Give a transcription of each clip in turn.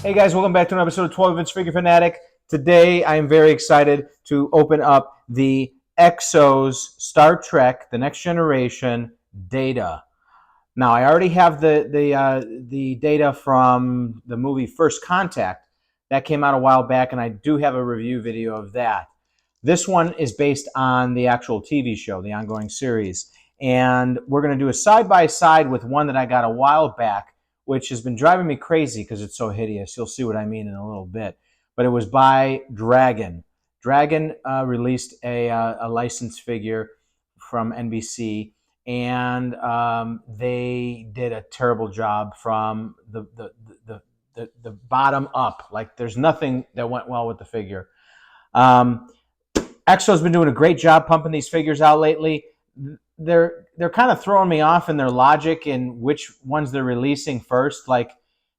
Hey guys, welcome back to another episode of 12-inch Figure Fanatic. Today I am very excited to open up the EXO's Star Trek: The Next Generation data. Now I already have the data from the movie First Contact that came out a while back, and I do have a review video of that. This one is based on the actual TV show, the ongoing series, and we're going to do a side-by-side with one that I got a while back, which has been driving me crazy because it's so hideous. You'll see what I mean in a little bit. But it was by Dragon. Dragon released a licensed figure from NBC, and they did a terrible job from the bottom up. Like, there's nothing that went well with the figure. EXO's been doing a great job pumping these figures out lately. They're kind of throwing me off in their logic in which ones they're releasing first. Like,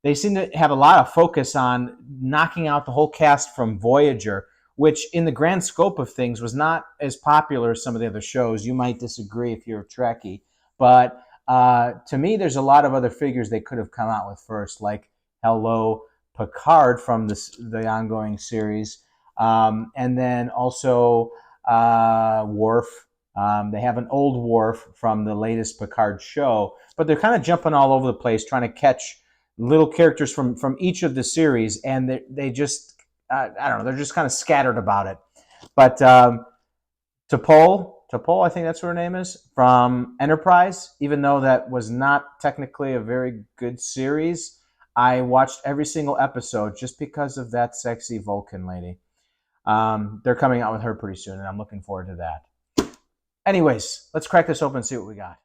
they seem to have a lot of focus on knocking out the whole cast from Voyager, which in the grand scope of things was not as popular as some of the other shows. You might disagree if you're a Trekkie, but to me, there's a lot of other figures they could have come out with first, like Hello Picard from the ongoing series, and then also Worf. They have an old Worf from the latest Picard show, but they're kind of jumping all over the place trying to catch little characters from each of the series, and they just, I don't know, they're just kind of scattered about it. But T'Pol, I think that's what her name is, from Enterprise, even though that was not technically a very good series, I watched every single episode just because of that sexy Vulcan lady. They're coming out with her pretty soon, and I'm looking forward to that. Anyways, let's crack this open and see what we got.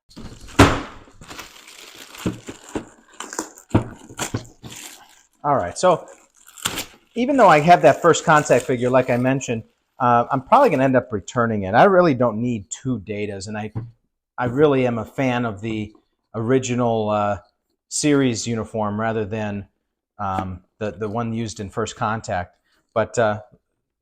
All right, so even though I have that First Contact figure, like I mentioned, I'm probably going to end up returning it. I really don't need two datas, and I really am a fan of the original series uniform rather than the one used in First Contact. But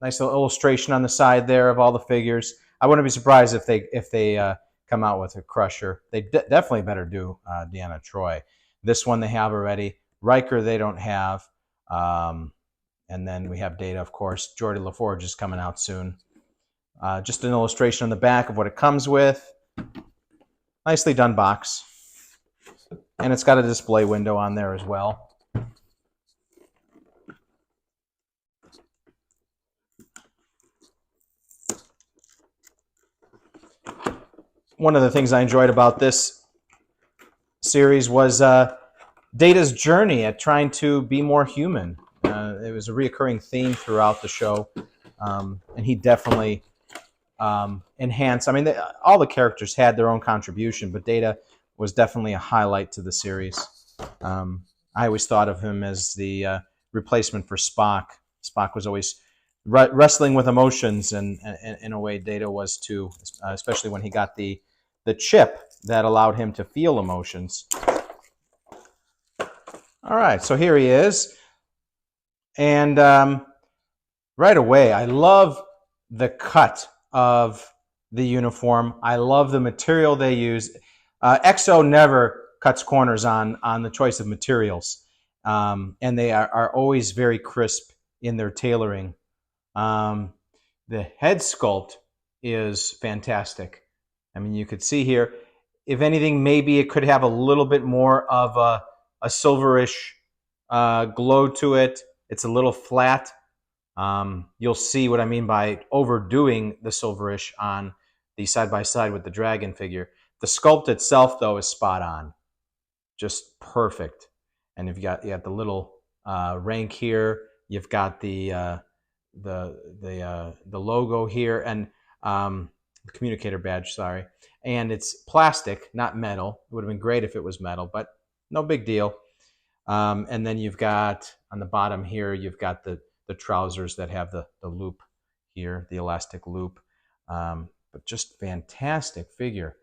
nice little illustration on the side there of all the figures. I wouldn't be surprised if they come out with a Crusher. They definitely better do Deanna Troi. This one they have already. Riker they don't have. And then we have Data, of course. Geordi LaForge is coming out soon. Just an illustration on the back of what it comes with. Nicely done box. And it's got a display window on there as well. One of the things I enjoyed about this series was Data's journey at trying to be more human. It was a reoccurring theme throughout the show, and he definitely enhanced. I mean, all the characters had their own contribution, but Data was definitely a highlight to the series. I always thought of him as the replacement for Spock. Spock was always wrestling with emotions, and in a way Data was too, especially when he got the chip that allowed him to feel emotions. All right, so here he is. And right away, I love the cut of the uniform. I love the material they use. EXO never cuts corners on the choice of materials. And they are always very crisp in their tailoring. The head sculpt is fantastic. I mean, you could see here, if anything, maybe it could have a little bit more of a silverish glow to it. It's a little flat. You'll see what I mean by overdoing the silverish on the side-by-side with the Dragon figure. The sculpt itself, though, is spot on. Just perfect. And you have the little rank here. You've got the logo here, and the communicator badge, sorry. And it's plastic, not metal. It would have been great if it was metal, but no big deal. And then you've got, on the bottom here, you've got the trousers that have the loop here, the elastic loop. But just fantastic figure.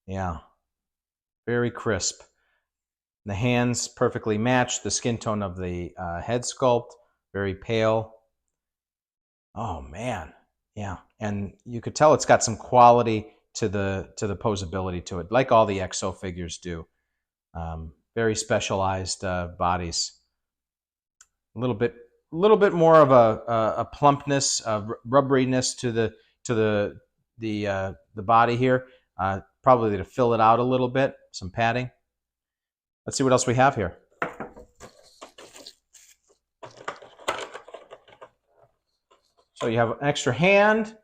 Yeah, very crisp. The hands perfectly match the skin tone of the head sculpt, very pale. Oh, man. Yeah, and you could tell it's got some quality to the posability to it, like all the EXO figures do. Very specialized bodies. a little bit more of a plumpness, a rubberiness to the body here. Probably to fill it out a little bit, some padding. Let's see what else we have here. So you have an extra hand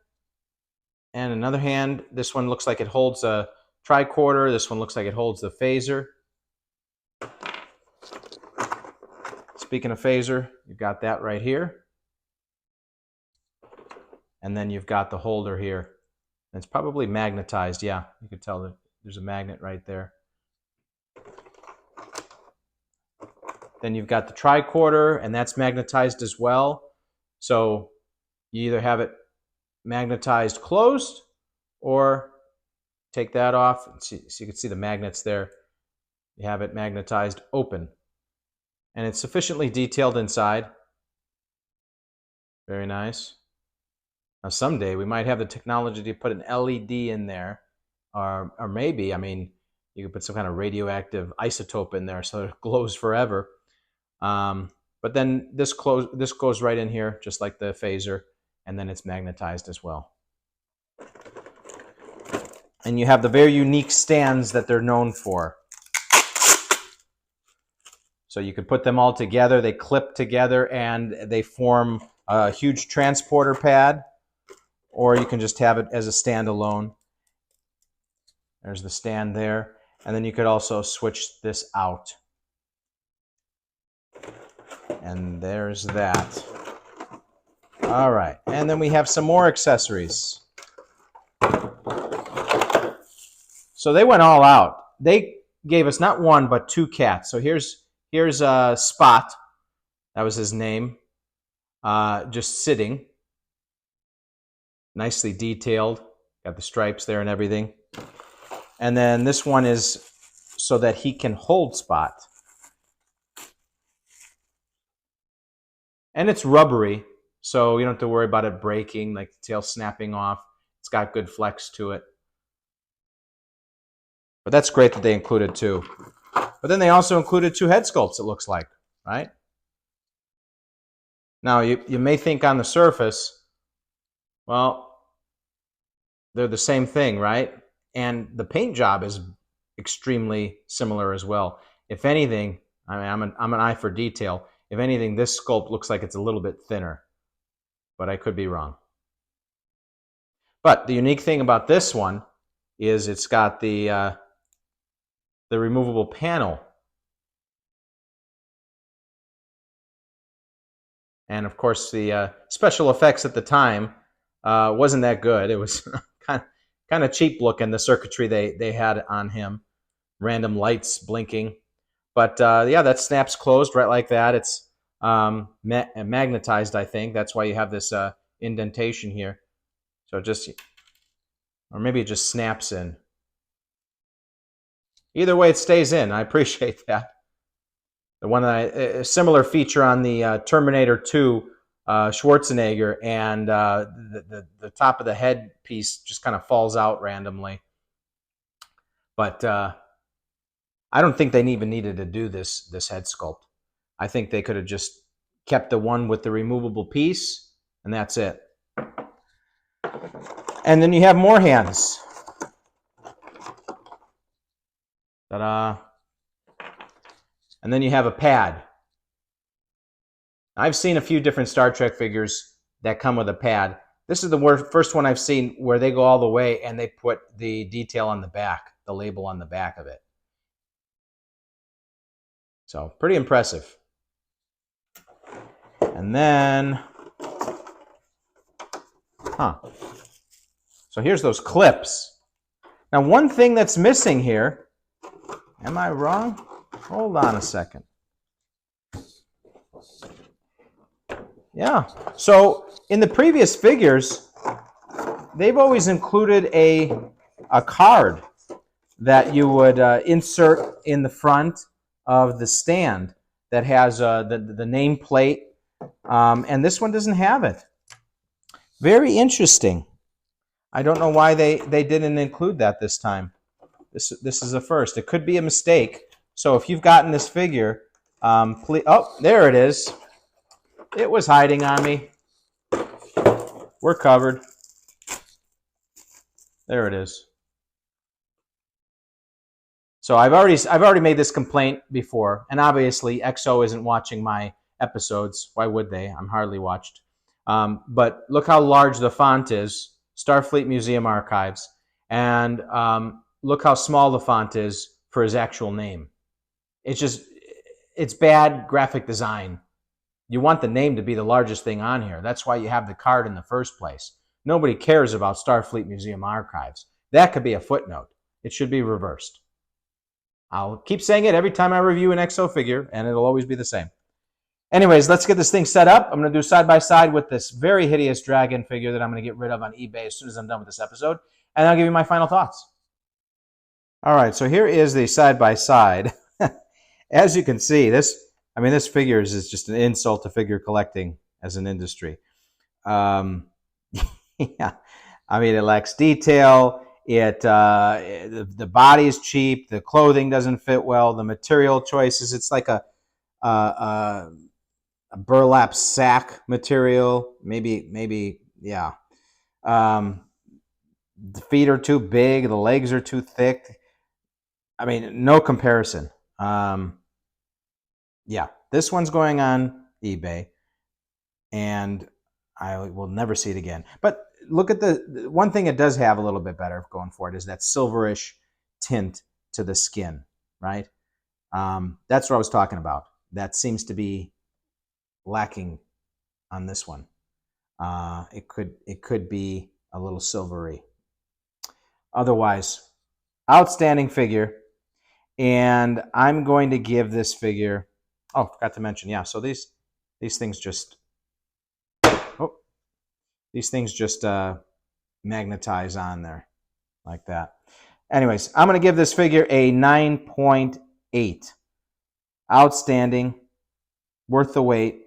and another hand. This one looks like it holds a tricorder. This one looks like it holds the phaser. Speaking of phaser, you've got that right here. And then you've got the holder here. It's probably magnetized. Yeah, you can tell that there's a magnet right there. Then you've got the tricorder, and that's magnetized as well. So you either have it magnetized closed or take that off. So you can see the magnets there. You have it magnetized open. And it's sufficiently detailed inside. Very nice. Now someday we might have the technology to put an LED in there, or maybe, I mean, you could put some kind of radioactive isotope in there so it glows forever. But then this goes right in here, just like the phaser, and then it's magnetized as well. And you have the very unique stands that they're known for. So you could put them all together, they clip together, and they form a huge transporter pad, or you can just have it as a standalone. There's the stand there. And then you could also switch this out. And there's that. All right, and then we have some more accessories. So they went all out. They gave us not one, but two cats. So here's Spot. That was his name. Just sitting. Nicely detailed. Got the stripes there and everything. And then this one is so that he can hold Spot. And it's rubbery, so you don't have to worry about it breaking, like the tail snapping off. It's got good flex to it. But that's great that they included two. But then they also included two head sculpts, it looks like, right? Now, you may think on the surface, well, they're the same thing, right? And the paint job is extremely similar as well. If anything, I mean, I'm an eye for detail. If anything, this sculpt looks like it's a little bit thinner, but I could be wrong. But the unique thing about this one is it's got the removable panel. And of course, the special effects at the time wasn't that good. It was kind of cheap looking, the circuitry they had on him. Random lights blinking. But yeah, that snaps closed right like that. It's magnetized, I think. That's why you have this indentation here. So or maybe it just snaps in. Either way, it stays in. I appreciate that. The one a similar feature on the Terminator 2 Schwarzenegger, and the top of the head piece just kind of falls out randomly. But I don't think they even needed to do this head sculpt. I think they could have just kept the one with the removable piece, and that's it. And then you have more hands. Ta-da. And then you have a pad. I've seen a few different Star Trek figures that come with a pad. This is the first one I've seen where they go all the way and they put the detail on the back, the label on the back of it. So pretty impressive. And then, so here's those clips. Now, one thing that's missing here, am I wrong? Hold on a second. Yeah, so in the previous figures, they've always included a card that you would insert in the front of the stand that has the nameplate, and this one doesn't have it. Very interesting. I don't know why they didn't include that this time. This is a first. It could be a mistake. So if you've gotten this figure, please. Oh, there it is. It was hiding on me. We're covered. There it is. So I've already made this complaint before, and obviously EXO isn't watching my episodes. Why would they? I'm hardly watched. But look how large the font is, Starfleet Museum Archives, and look how small the font is for his actual name. It's bad graphic design. You want the name to be the largest thing on here. That's why you have the card in the first place. Nobody cares about Starfleet Museum Archives. That could be a footnote. It should be reversed. I'll keep saying it every time I review an EXO figure, and it'll always be the same. Anyways, let's get this thing set up. I'm going to do side by side with this very hideous dragon figure that I'm going to get rid of on eBay as soon as I'm done with this episode, and I'll give you my final thoughts. All right, so here is the side by side. As you can see, this figure is just an insult to figure collecting as an industry. Yeah, I mean, it lacks detail. The body is cheap. The clothing doesn't fit well. The material choices, it's like a burlap sack material. Maybe, yeah. The feet are too big. The legs are too thick. I mean, no comparison. Yeah, this one's going on eBay, and I will never see it again. But look at the one thing it does have a little bit better going for it is that silverish tint to the skin, right? That's what I was talking about. That seems to be lacking on this one. It could be a little silvery. Otherwise, outstanding figure. And I'm going to give this figure. Oh, forgot to mention. Yeah, so these things just magnetize on there like that. Anyways, I'm going to give this figure a 9.8. Outstanding, worth the wait.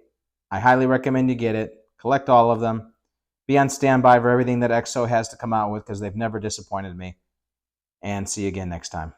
I highly recommend you get it. Collect all of them. Be on standby for everything that EXO has to come out with because they've never disappointed me. And see you again next time.